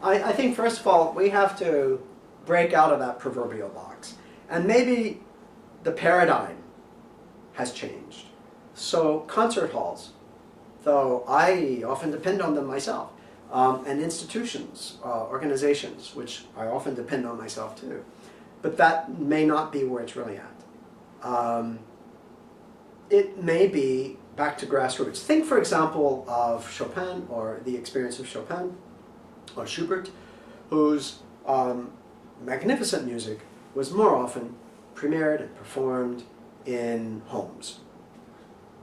I think first of all, we have to break out of that proverbial box. And maybe the paradigm has changed. So concert halls, though I often depend on them myself, and institutions, organizations, which I often depend on myself too. But that may not be where it's really at. It may be back to grassroots. Think, for example, of Chopin, or the experience of Chopin, or Schubert, whose magnificent music was more often premiered and performed in homes.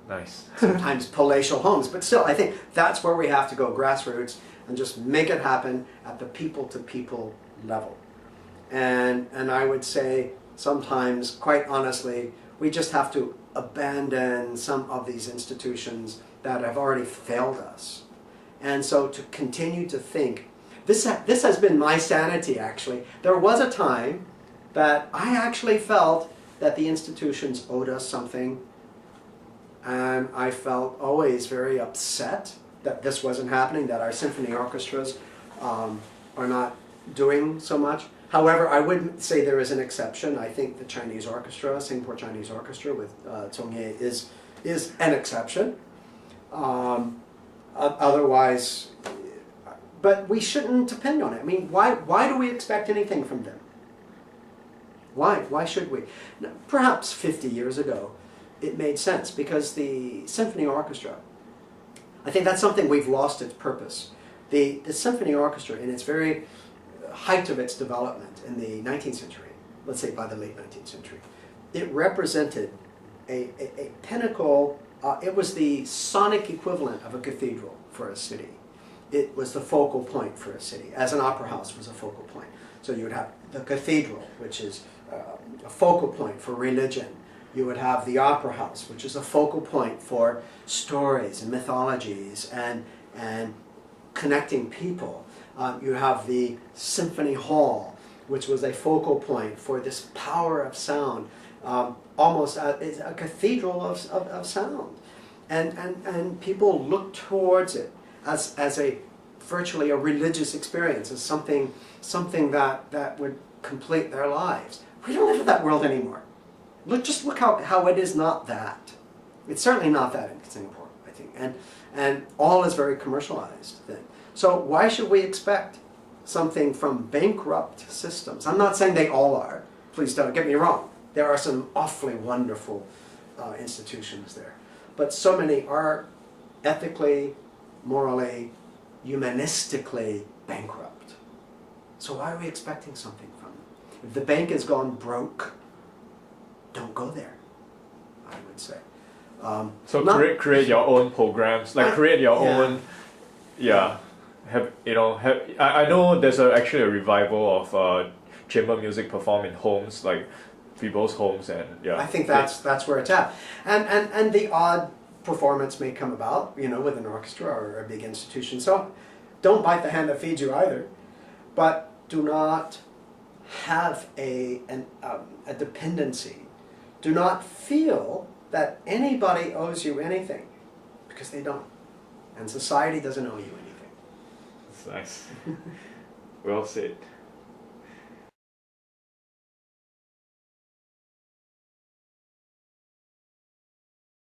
Nice. Sometimes palatial homes, but still, I think that's where we have to go, grassroots, and just make it happen at the people-to-people level. And I would say sometimes, quite honestly, we just have to abandon some of these institutions that have already failed us. And so to continue to think, this has been my sanity, actually. There was a time that I actually felt that the institutions owed us something, and I felt always very upset that this wasn't happening, that our symphony orchestras are not doing so much. However, I wouldn't say there is an exception. I think the Chinese orchestra, Singapore Chinese Orchestra with Zhong Ye is an exception. Otherwise, but we shouldn't depend on it. I mean, why do we expect anything from them? Why should we? Now, perhaps 50 years ago, it made sense because the symphony orchestra, I think that's something we've lost its purpose. The symphony orchestra, in its very height of its development in the 19th century, let's say by the late 19th century, it represented a pinnacle. It was the sonic equivalent of a cathedral for a city. It was the focal point for a city, as an opera house was a focal point. So you would have the cathedral, which is a focal point for religion. You would have the opera house, which is a focal point for stories and mythologies and connecting people. You have the Symphony Hall, which was a focal point for this power of sound, almost a cathedral of sound. And people look towards it as virtually a religious experience, as something that would complete their lives. We don't live in that world anymore. Just look how it is not that. It's certainly not that in Singapore, I think. And all is very commercialized then. So why should we expect something from bankrupt systems? I'm not saying they all are. Please don't get me wrong. There are some awfully wonderful institutions there. But so many are ethically, morally, humanistically bankrupt. So why are we expecting something from them? If the bank has gone broke, don't go there, I would say. So create your own programs, like create your own, I know there's actually a revival of chamber music performed in homes, like people's homes, and I think that's where it's at. And the odd performance may come about, with an orchestra or a big institution. So don't bite the hand that feeds you either, but do not have a dependency. Do not feel that anybody owes you anything, because they don't. And society doesn't owe you anything. That's nice. Well said.